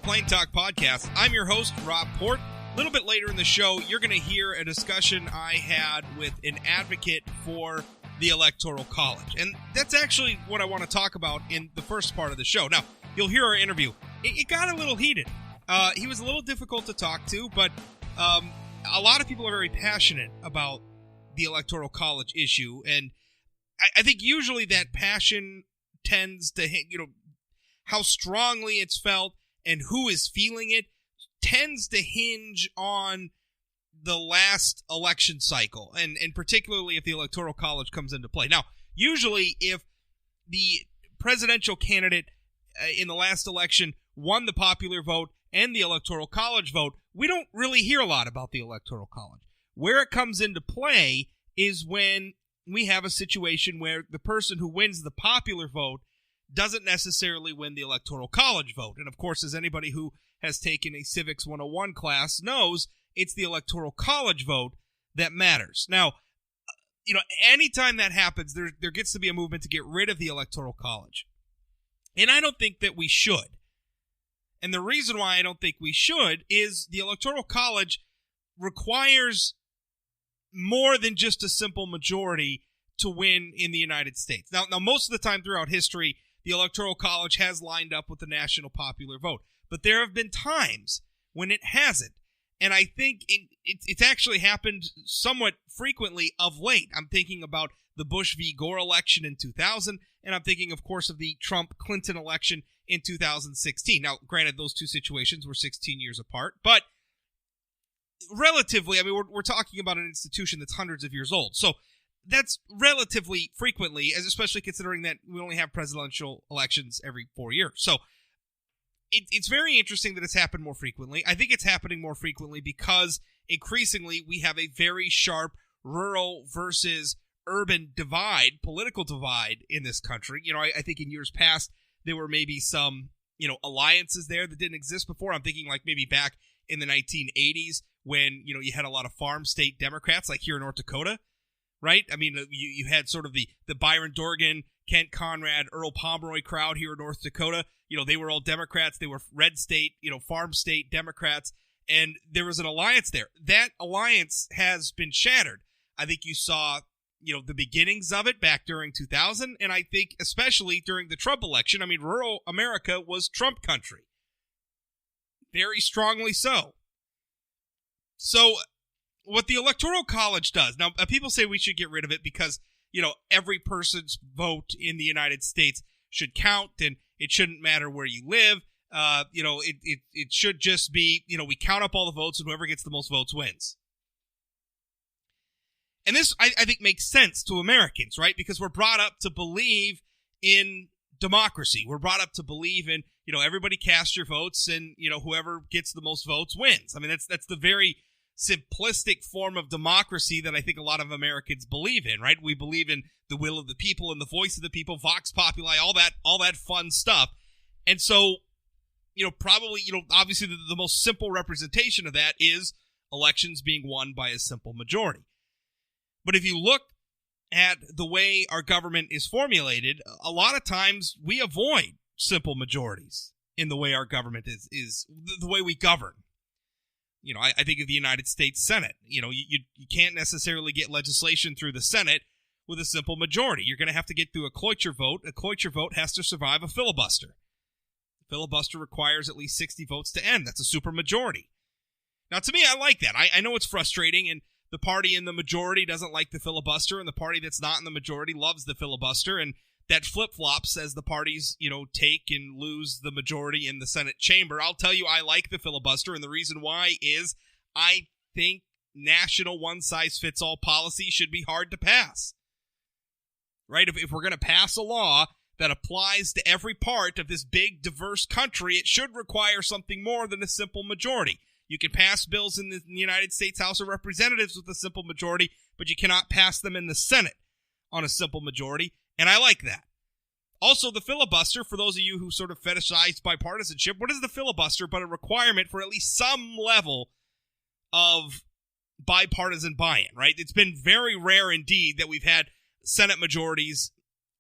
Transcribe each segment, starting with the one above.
Plain Talk Podcast. I'm your host, Rob Port. A little bit later in the show, you're going to hear a discussion I had with an advocate for the Electoral College. And that's actually what I want to talk about in the first part of the show. Now, you'll hear our interview. It got a little heated. He was a little difficult to talk to, but a lot of people are very passionate about the Electoral College issue. And I think usually that passion tends to, how strongly it's felt and who is feeling it tends to hinge on the last election cycle, and particularly if the Electoral College comes into play. Now, usually if the presidential candidate in the last election won the popular vote and the Electoral College vote, we don't really hear a lot about the Electoral College. Where it comes into play is when we have a situation where the person who wins the popular vote doesn't necessarily win the Electoral College vote. And of course, as anybody who has taken a Civics 101 class knows, it's the Electoral College vote that matters. Now, anytime that happens, there gets to be a movement to get rid of the Electoral College. And I don't think that we should. And the reason why I don't think we should is the Electoral College requires more than just a simple majority to win in the United States. Now, most of the time throughout history, the Electoral College has lined up with the national popular vote. But there have been times when it hasn't. And I think it's actually happened somewhat frequently of late. I'm thinking about the Bush v. Gore election in 2000, and I'm thinking, of course, of the Trump-Clinton election in 2016. Now, granted, those two situations were 16 years apart, but relatively, we're talking about an institution that's hundreds of years old. So that's relatively frequently, especially considering that we only have presidential elections every 4 years. So it's very interesting that it's happened more frequently. I think it's happening more frequently because increasingly we have a very sharp rural versus urban divide, political divide in this country. I think in years past there were maybe some, alliances there that didn't exist before. I'm thinking like maybe back in the 1980s when, you had a lot of farm state Democrats like here in North Dakota. Right? You had sort of the Byron Dorgan, Kent Conrad, Earl Pomeroy crowd here in North Dakota. They were all Democrats. They were red state, farm state Democrats. And there was an alliance there. That alliance has been shattered. I think you saw, the beginnings of it back during 2000. And I think especially during the Trump election, rural America was Trump country. Very strongly so. So what the Electoral College does, now people say we should get rid of it because, every person's vote in the United States should count and it shouldn't matter where you live. It should just be, we count up all the votes and whoever gets the most votes wins. And this, I think, makes sense to Americans, right? Because we're brought up to believe in democracy. We're brought up to believe in, everybody cast your votes and, whoever gets the most votes wins. That's the very simplistic form of democracy that I think a lot of Americans believe in, right? We believe in the will of the people and the voice of the people, vox populi, all that fun stuff. And so, probably, obviously the most simple representation of that is elections being won by a simple majority. But if you look at the way our government is formulated, a lot of times we avoid simple majorities in the way our government is the way we govern. I think of the United States Senate. You can't necessarily get legislation through the Senate with a simple majority. You're going to have to get through a cloture vote. A cloture vote has to survive a filibuster. A filibuster requires at least 60 votes to end. That's a supermajority. Now, to me, I like that. I know it's frustrating, and the party in the majority doesn't like the filibuster, and the party that's not in the majority loves the filibuster, and that flip-flops as the parties, take and lose the majority in the Senate chamber. I'll tell you, I like the filibuster, and the reason why is I think national one-size-fits-all policy should be hard to pass. Right? If we're going to pass a law that applies to every part of this big, diverse country, it should require something more than a simple majority. You can pass bills in the United States House of Representatives with a simple majority, but you cannot pass them in the Senate on a simple majority. And I like that. Also, the filibuster, for those of you who sort of fetishize bipartisanship, what is the filibuster but a requirement for at least some level of bipartisan buy-in, right? It's been very rare indeed that we've had Senate majorities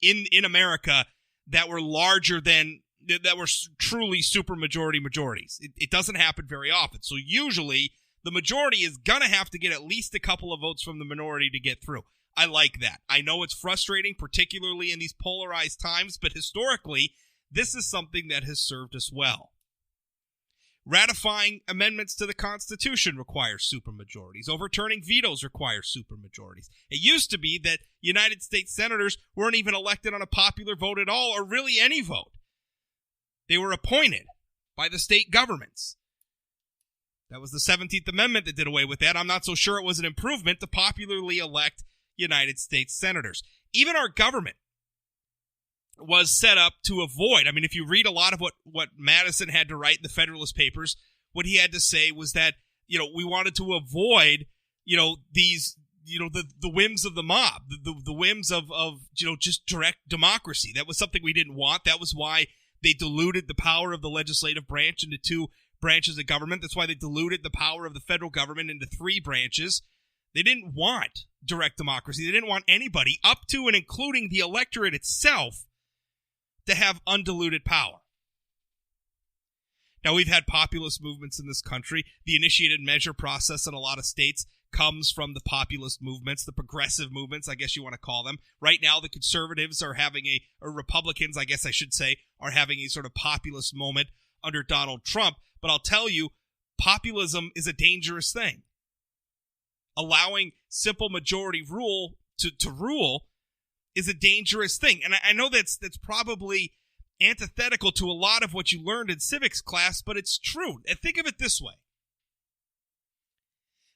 in America that were larger than that were truly supermajority majorities. It doesn't happen very often. So usually the majority is going to have to get at least a couple of votes from the minority to get through. I like that. I know it's frustrating, particularly in these polarized times, but historically, this is something that has served us well. Ratifying amendments to the Constitution requires supermajorities. Overturning vetoes requires supermajorities. It used to be that United States senators weren't even elected on a popular vote at all, or really any vote. They were appointed by the state governments. That was the 17th Amendment that did away with that. I'm not so sure it was an improvement to popularly elect United States senators. Even our government was set up to avoid, I mean, if you read a lot of what Madison had to write in the Federalist Papers, what he had to say was that, we wanted to avoid, these, the whims of the mob, the whims of just direct democracy. That was something we didn't want. That was why they diluted the power of the legislative branch into two branches of government. That's why they diluted the power of the federal government into three branches. They didn't want direct democracy. They didn't want anybody, up to and including the electorate itself, to have undiluted power. Now, we've had populist movements in this country. The initiated measure process in a lot of states comes from the populist movements, the progressive movements, I guess you want to call them. Right now, the conservatives are having or Republicans, I guess I should say, are having a sort of populist moment under Donald Trump. But I'll tell you, populism is a dangerous thing. Allowing simple majority rule to rule is a dangerous thing. And I know that's probably antithetical to a lot of what you learned in civics class, but it's true. And think of it this way.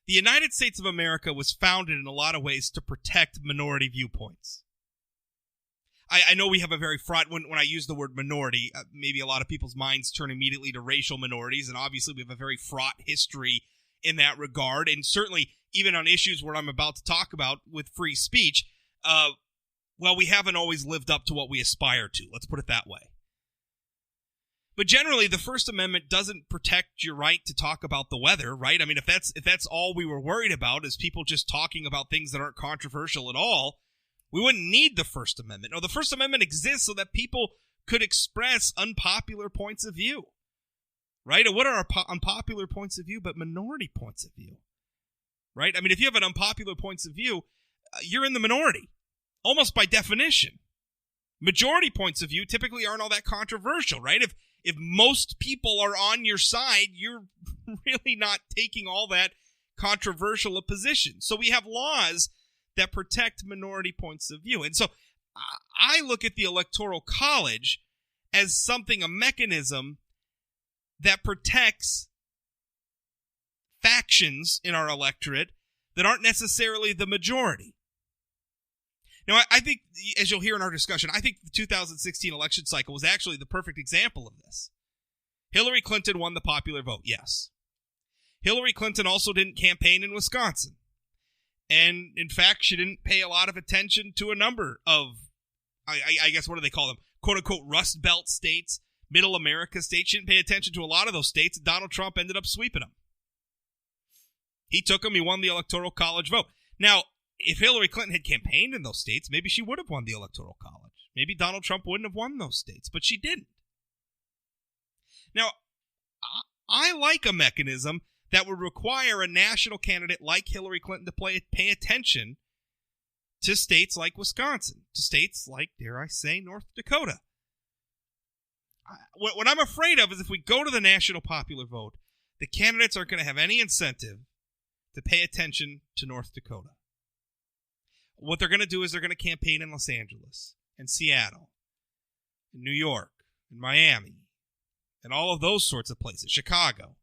The United States of America was founded in a lot of ways to protect minority viewpoints. I know we have a very fraught, when I use the word minority, maybe a lot of people's minds turn immediately to racial minorities, and obviously we have a very fraught history in that regard, and certainly even on issues where I'm about to talk about with free speech, we haven't always lived up to what we aspire to. Let's put it that way. But generally, the First Amendment doesn't protect your right to talk about the weather, right? I mean, if that's all we were worried about, is people just talking about things that aren't controversial at all, we wouldn't need the First Amendment. No, the First Amendment exists so that people could express unpopular points of view, right? And what are unpopular points of view but minority points of view, right? I mean, if you have an unpopular points of view, you're in the minority, almost by definition. Majority points of view typically aren't all that controversial, right? If most people are on your side, you're really not taking all that controversial a position. So we have laws that protect minority points of view. And so I look at the Electoral College as something, a mechanism that protects factions in our electorate that aren't necessarily the majority. Now, I think, as you'll hear in our discussion, I think the 2016 election cycle was actually the perfect example of this. Hillary Clinton won the popular vote, yes. Hillary Clinton also didn't campaign in Wisconsin. And, in fact, she didn't pay a lot of attention to a number of, I guess, what do they call them? Quote-unquote Rust Belt states, Middle America states. She didn't pay attention to a lot of those states. Donald Trump ended up sweeping them. He took them. He won the Electoral College vote. Now, if Hillary Clinton had campaigned in those states, maybe she would have won the Electoral College. Maybe Donald Trump wouldn't have won those states, but she didn't. Now, I like a mechanism that would require a national candidate like Hillary Clinton to pay attention to states like Wisconsin, to states like, dare I say, North Dakota. What I'm afraid of is if we go to the national popular vote, the candidates aren't going to have any incentive to pay attention to North Dakota. What they're going to do is they're going to campaign in Los Angeles and Seattle and New York and Miami and all of those sorts of places, Chicago.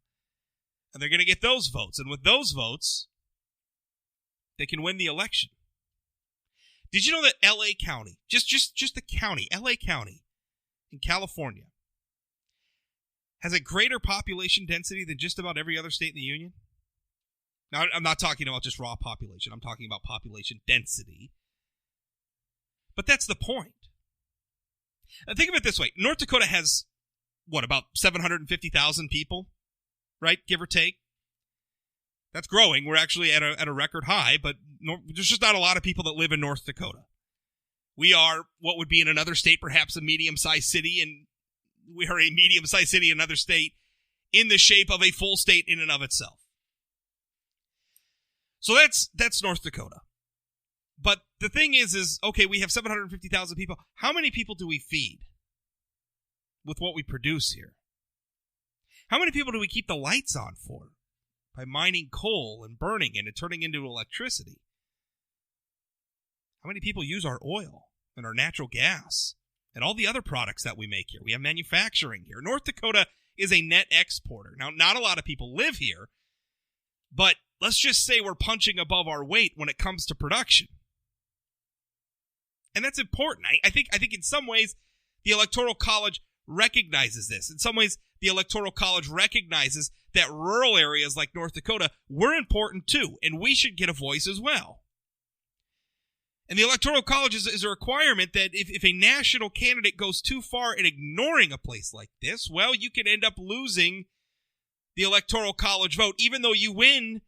And they're going to get those votes. And with those votes, they can win the election. Did you know that L.A. County, just the county, L.A. County in California, has a greater population density than just about every other state in the union? Now, I'm not talking about just raw population. I'm talking about population density. But that's the point. And think of it this way. North Dakota has, about 750,000 people, right? Give or take. That's growing. We're actually at a record high, but there's just not a lot of people that live in North Dakota. We are what would be in another state, perhaps a medium-sized city, and we are a medium-sized city in another state in the shape of a full state in and of itself. So that's North Dakota. But the thing is okay, we have 750,000 people. How many people do we feed with what we produce here? How many people do we keep the lights on for? By mining coal and burning it and turning into electricity. How many people use our oil and our natural gas and all the other products that we make here? We have manufacturing here. North Dakota is a net exporter. Now, not a lot of people live here, but let's just say we're punching above our weight when it comes to production. And that's important. I think in some ways the Electoral College recognizes this. In some ways, the Electoral College recognizes that rural areas like North Dakota were important too, and we should get a voice as well. And the Electoral College is a requirement that if a national candidate goes too far in ignoring a place like this, well, you can end up losing the Electoral College vote, even though you win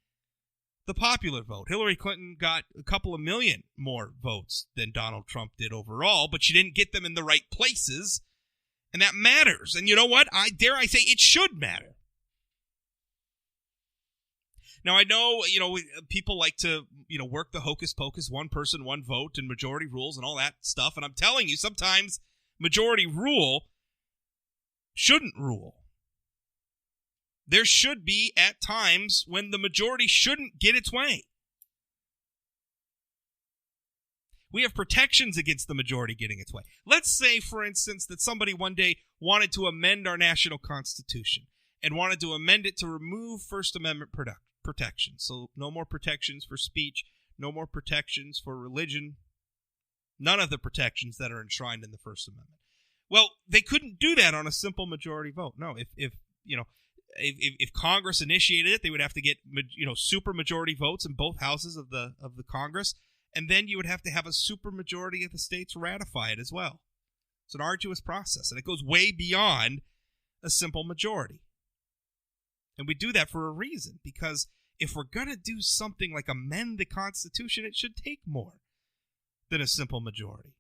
the popular vote. Hillary Clinton got a couple of million more votes than Donald Trump did overall, but she didn't get them in the right places, and that matters. And you know what? I say it should matter. Now, I know, people like to, work the hocus pocus, one person, one vote, and majority rules and all that stuff. And I'm telling you, sometimes majority rule shouldn't rule. There should be at times when the majority shouldn't get its way. We have protections against the majority getting its way. Let's say, for instance, that somebody one day wanted to amend our national constitution and wanted to amend it to remove First Amendment protections. So no more protections for speech, no more protections for religion, none of the protections that are enshrined in the First Amendment. Well, they couldn't do that on a simple majority vote. No, if Congress initiated it, they would have to get super majority votes in both houses of the Congress, and then you would have to have a super majority of the states ratify it as well. It's an arduous process, and it goes way beyond a simple majority. And we do that for a reason, because if we're going to do something like amend the Constitution, it should take more than a simple majority.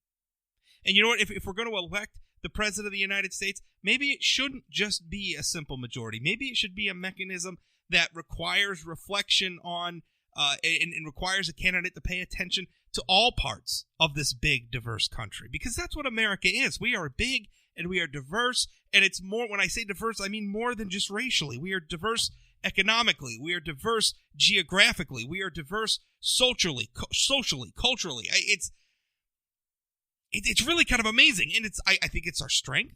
And you know what? If we're going to elect the President of the United States, maybe it shouldn't just be a simple majority. Maybe it should be a mechanism that requires reflection on and requires a candidate to pay attention to all parts of this big, diverse country. Because that's what America is. We are big and we are diverse, and it's more, when I say diverse, I mean more than just racially. We are diverse economically. We are diverse geographically. We are diverse socially, culturally. It's really kind of amazing, and I think it's our strength.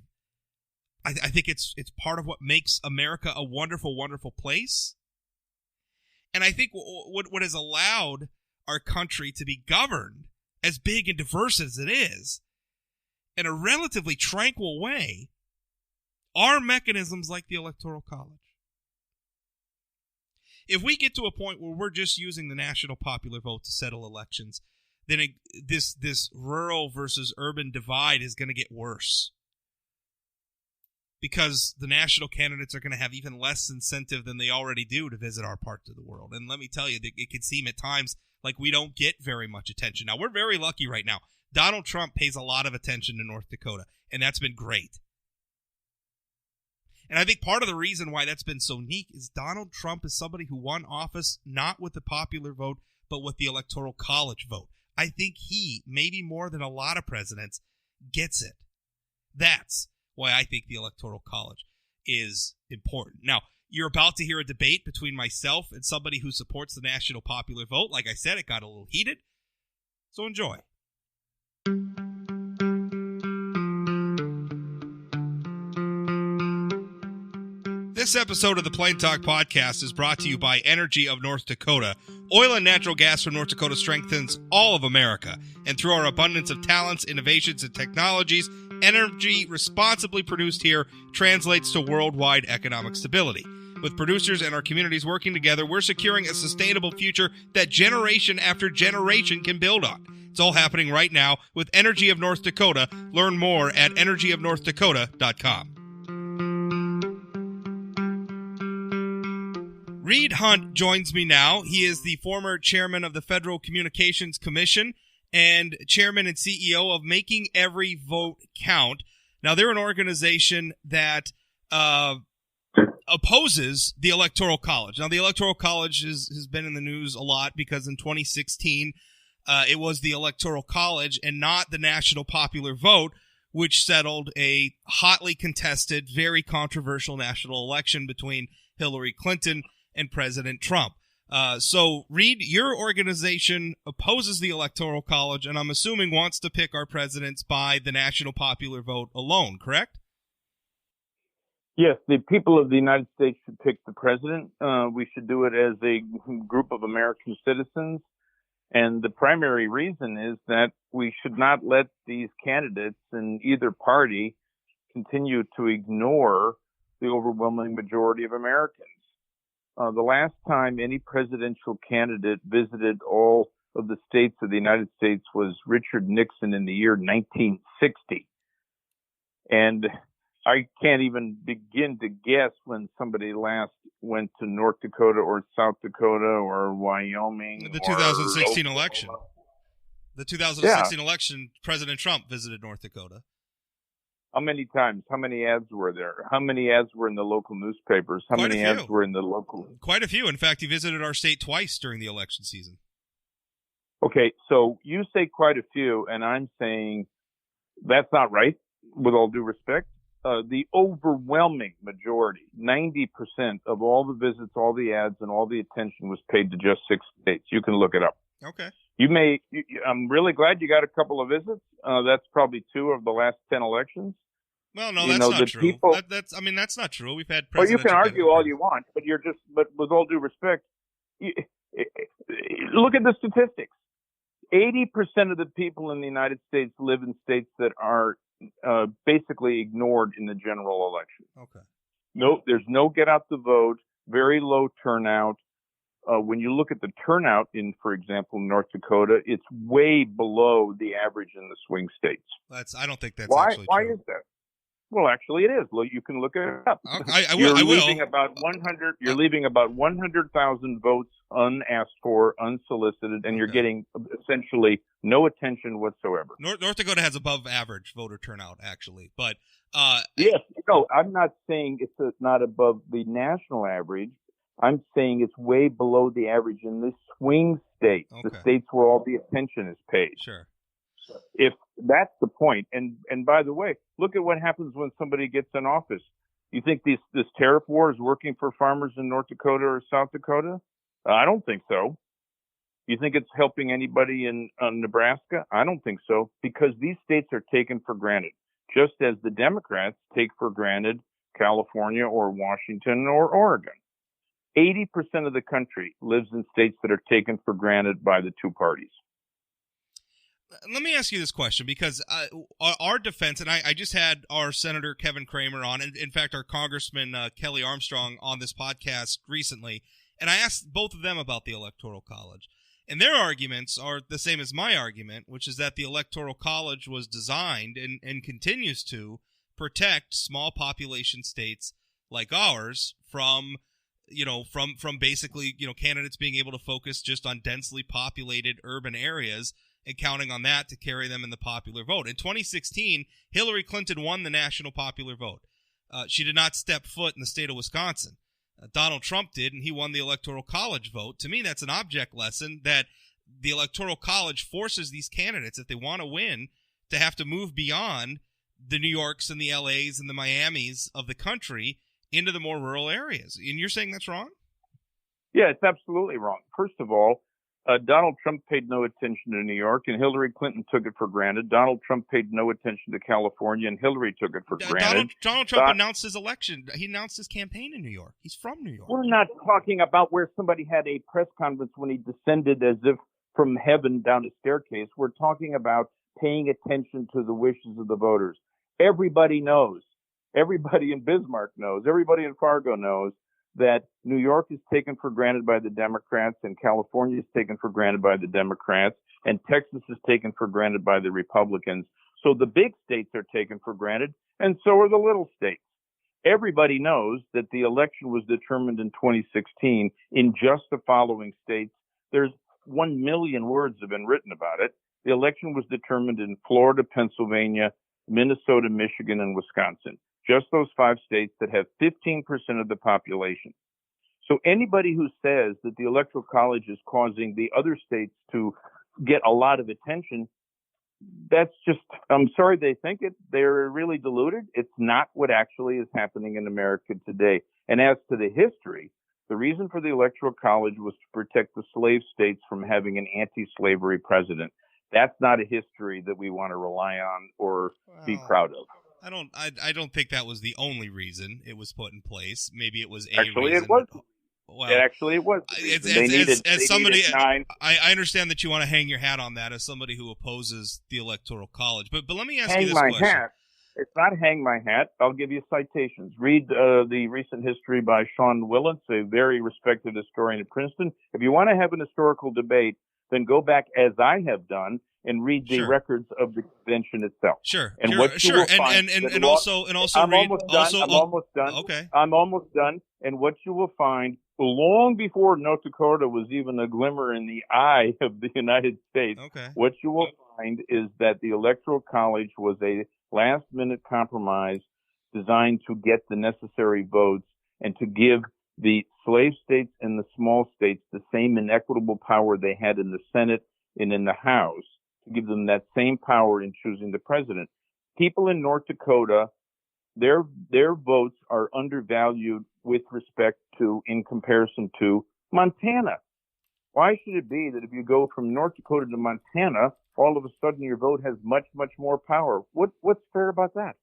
I think it's part of what makes America a wonderful, wonderful place. And I think what has allowed our country to be governed as big and diverse as it is in a relatively tranquil way are mechanisms like the Electoral College. If we get to a point where we're just using the national popular vote to settle elections, then this rural versus urban divide is going to get worse. Because the national candidates are going to have even less incentive than they already do to visit our part of the world. And let me tell you, it can seem at times like we don't get very much attention. Now, we're very lucky right now. Donald Trump pays a lot of attention to North Dakota, and that's been great. And I think part of the reason why that's been so neat is Donald Trump is somebody who won office not with the popular vote, but with the Electoral College vote. I think he, maybe more than a lot of presidents, gets it. That's why I think the Electoral College is important. Now, you're about to hear a debate between myself and somebody who supports the national popular vote. Like I said, it got a little heated. So enjoy. This episode of the Plain Talk Podcast is brought to you by Energy of North Dakota. Oil and natural gas from North Dakota strengthens all of America. And through our abundance of talents, innovations, and technologies, energy responsibly produced here translates to worldwide economic stability. With producers and our communities working together, we're securing a sustainable future that generation after generation can build on. It's all happening right now with Energy of North Dakota. Learn more at energyofnorthdakota.com. Reed Hundt joins me now. He is the former chairman of the Federal Communications Commission and chairman and CEO of Making Every Vote Count. Now, they're an organization that opposes the Electoral College. Now, the Electoral College has been in the news a lot because in 2016, it was the Electoral College and not the national popular vote which settled a hotly contested, very controversial national election between Hillary Clinton and President Trump. So, Reed, your organization opposes the Electoral College, and I'm assuming wants to pick our presidents by the national popular vote alone, correct? Yes, the people of the United States should pick the president. We should do it as a group of American citizens. And the primary reason is that we should not let these candidates in either party continue to ignore the overwhelming majority of Americans. The last time any presidential candidate visited all of the states of the United States was Richard Nixon in the year 1960. And I can't even begin to guess when somebody last went to North Dakota or South Dakota or Wyoming. The 2016 election. The 2016 election, President Trump visited North Dakota. How many times? How many ads were there? How many ads were in the local newspapers? How many ads were in the local? Quite a few. In fact, he visited our state twice during the election season. Okay, so you say quite a few, and I'm saying that's not right, with all due respect. The overwhelming majority, 90% of all the visits, all the ads, and all the attention was paid to just 6 states. You can look it up. Okay. I'm really glad you got a couple of visits. That's probably 2 of the last 10 elections. Well, no, that's not true. That's not true. We've had presidential. Well, you can argue all you want, but but with all due respect, look at the statistics. 80% of the people in the United States live in states that are basically ignored in the general election. Okay. No, there's no get out the vote, very low turnout. When you look at the turnout in, for example, North Dakota, it's way below the average in the swing states. I don't think that's actually true. Why is that? Well, actually, it is. You can look it up. I will. You're leaving about 100. You're leaving about 100,000 votes unasked for, unsolicited, and you're getting essentially no attention whatsoever. North Dakota has above average voter turnout, actually, but yes, no, I'm not saying it's not above the national average. I'm saying it's way below the average in the swing states, the states where all the attention is paid. Sure. If that's the point, and by the way, look at what happens when somebody gets in office. You think this tariff war is working for farmers in North Dakota or South Dakota? I don't think so. You think it's helping anybody in Nebraska? I don't think so, because these states are taken for granted, just as the Democrats take for granted California or Washington or Oregon. 80% of the country lives in states that are taken for granted by the two parties. Let me ask you this question, because our defense, and I just had our Senator Kevin Cramer on, and in fact our Congressman Kelly Armstrong on this podcast recently, and I asked both of them about the Electoral College. And their arguments are the same as my argument, which is that the Electoral College was designed and continues to protect small population states like ours from basically, candidates being able to focus just on densely populated urban areas and counting on that to carry them in the popular vote. In 2016, Hillary Clinton won the national popular vote. She did not step foot in the state of Wisconsin. Donald Trump did, and he won the Electoral College vote. To me, that's an object lesson that the Electoral College forces these candidates, if they want to win, to have to move beyond the New Yorks and the LAs and the Miamis of the country into the more rural areas. And you're saying that's wrong? Yeah, it's absolutely wrong. First of all, Donald Trump paid no attention to New York, and Hillary Clinton took it for granted. Donald Trump paid no attention to California, and Hillary took it for granted. Donald Trump announced his election. He announced his campaign in New York. He's from New York. We're not talking about where somebody had a press conference when he descended as if from heaven down a staircase. We're talking about paying attention to the wishes of the voters. Everybody knows. Everybody in Bismarck knows. Everybody in Fargo knows that New York is taken for granted by the Democrats, and California is taken for granted by the Democrats, and Texas is taken for granted by the Republicans. So the big states are taken for granted, and so are the little states. Everybody knows that the election was determined in 2016 in just the following states. There's 1 million words have been written about it. The election was determined in Florida, Pennsylvania, Minnesota, Michigan, and Wisconsin. Just those 5 states that have 15% of the population. So anybody who says that the Electoral College is causing the other states to get a lot of attention, that's just, I'm sorry they think it. They're really deluded. It's not what actually is happening in America today. And as to the history, the reason for the Electoral College was to protect the slave states from having an anti-slavery president. That's not a history that we want to rely on or be proud of. I don't think that was the only reason it was put in place. Maybe it was a Actually, reason. it was. Well, actually, it was. As somebody, 9. I understand that you want to hang your hat on that as somebody who opposes the Electoral College. But let me ask you hang this my question. Hat. It's not hang my hat. I'll give you citations. Read the recent history by Sean Willits, a very respected historian at Princeton. If you want to have an historical debate, then go back, as I have done, and read the records of the convention itself. Sure, and what you will find and also I'm read. almost done. Okay, I'm almost done. And what you will find, long before North Dakota was even a glimmer in the eye of the United States, what you will find is that the Electoral College was a last-minute compromise designed to get the necessary votes and to give the slave states and the small states the same inequitable power they had in the Senate and in the House, to give them that same power in choosing the president. People in North Dakota, their votes are undervalued with respect to, in comparison to, Montana. Why should it be that if you go from North Dakota to Montana, all of a sudden your vote has much, much more power? What's fair about that?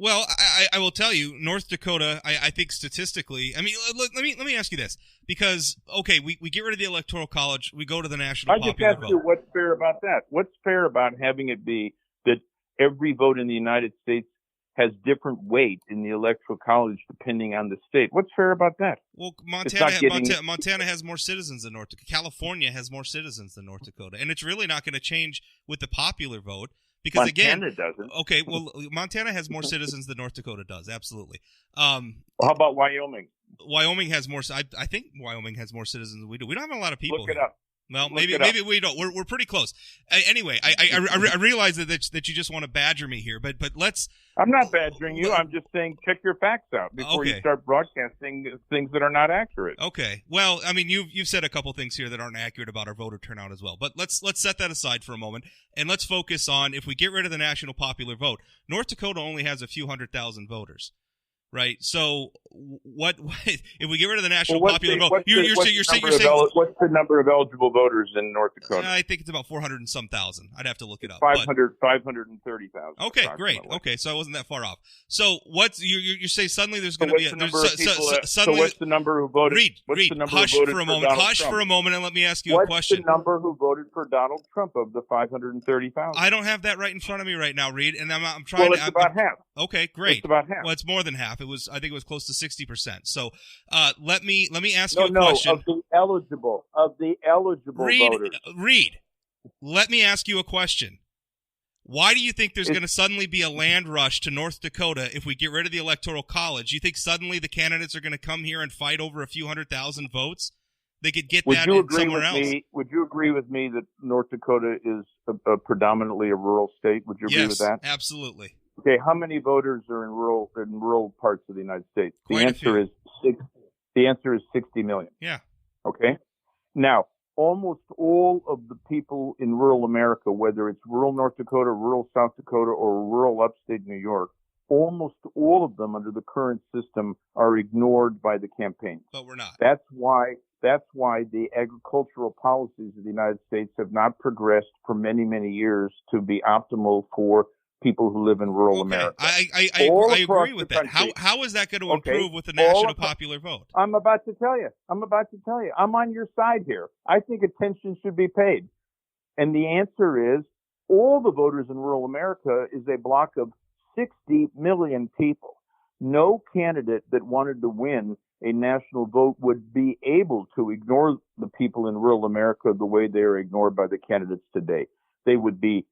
Well, I will tell you, North Dakota, I think statistically, I mean, look, let me ask you this, because, okay, we get rid of the Electoral College, we go to the national popular vote. I just ask you, what's fair about that? What's fair about having it be that every vote in the United States has different weight in the Electoral College depending on the state? What's fair about that? Well, Montana has more citizens than North Dakota. California has more citizens than North Dakota, and it's really not going to change with the popular vote. Because Montana doesn't. Okay, well, Montana has more citizens than North Dakota does, absolutely. Well, how about Wyoming? Wyoming has more. I think Wyoming has more citizens than we do. We don't have a lot of people. Look it here. up. Well, maybe we don't. We're pretty close. Anyway, I realize that you just want to badger me here, but let's. I'm not badgering you. I'm just saying check your facts out before you start broadcasting things that are not accurate. Okay. Well, I mean, you've said a couple things here that aren't accurate about our voter turnout as well. But let's set that aside for a moment and let's focus on, if we get rid of the national popular vote, North Dakota only has a few 100,000 voters. Right. So what if we get rid of the national popular vote? You're saying what's the number of eligible voters in North Dakota? I think it's about 400 and some thousand. I'd have to look it up. 530,000. Okay, great. Okay, so I wasn't that far off. So what's you say suddenly there's going to be so what's the number who voted? Hush for a moment. Hush for a moment and let me ask you a question. What's the number who voted for Donald Trump of the 530,000? I don't have that right in front of me right now, Reed, and I'm trying to. Well, it's about half. Okay, great. It's about half. Well, it's more than half. I think it was close to 60%. So, let me ask you a question. Of the eligible voters. Reed, let me ask you a question. Why do you think there's going to suddenly be a land rush to North Dakota if we get rid of the Electoral College? You think suddenly the candidates are going to come here and fight over a few 100,000 votes? They could get that somewhere else. Would you agree with me that North Dakota is a predominantly a rural state? Would you agree with that? Yes, absolutely. Okay, how many voters are in rural parts of the United States? The answer is 60 million. Yeah. Okay. Now, almost all of the people in rural America, whether it's rural North Dakota, rural South Dakota, or rural upstate New York, almost all of them under the current system are ignored by the campaigns. But we're not. That's why the agricultural policies of the United States have not progressed for many, many years to be optimal for people who live in rural America. I agree with that. How is that going to improve with the national popular vote? I'm about to tell you. I'm on your side here. I think attention should be paid. And the answer is all the voters in rural America is a block of 60 million people. No candidate that wanted to win a national vote would be able to ignore the people in rural America the way they are ignored by the candidates today. They would be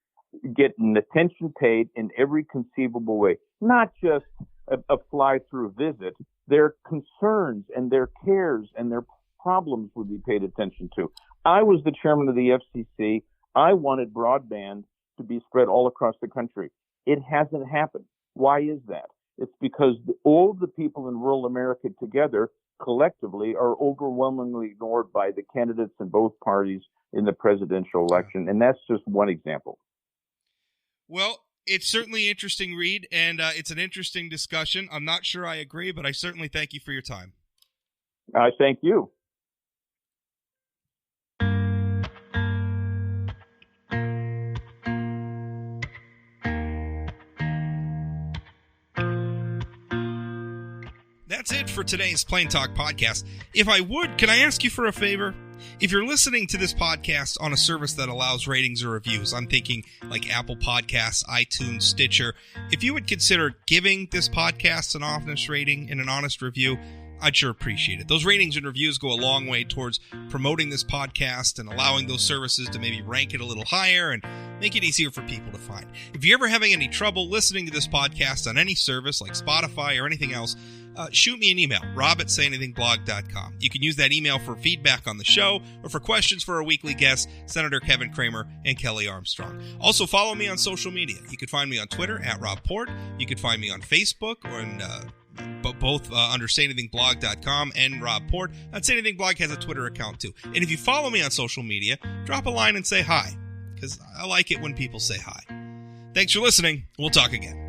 getting attention paid in every conceivable way, not just a fly-through visit. Their concerns and their cares and their problems would be paid attention to. I was the chairman of the FCC. I wanted broadband to be spread all across the country. It hasn't happened. Why is that? It's because all the people in rural America together, collectively, are overwhelmingly ignored by the candidates in both parties in the presidential election. And that's just one example. Well, it's certainly an interesting read, and it's an interesting discussion. I'm not sure I agree, but I certainly thank you for your time. I thank you. That's it for today's Plain Talk podcast. If I would, can I ask you for a favor? If you're listening to this podcast on a service that allows ratings or reviews, I'm thinking like Apple Podcasts, iTunes, Stitcher, if you would consider giving this podcast an honest rating and an honest review, I'd sure appreciate it. Those ratings and reviews go a long way towards promoting this podcast and allowing those services to maybe rank it a little higher and make it easier for people to find. If you're ever having any trouble listening to this podcast on any service like Spotify or anything else, shoot me an email, rob@sayanythingblog.com. You can use that email for feedback on the show or for questions for our weekly guests, Senator Kevin Cramer and Kelly Armstrong. Also, follow me on social media. You can find me on Twitter @RobPort. You can find me on Facebook or both under sayanythingblog.com and Rob Port. Say Anything Blog has a Twitter account too. And if you follow me on social media, drop a line and say hi, because I like it when people say hi. Thanks for listening. We'll talk again.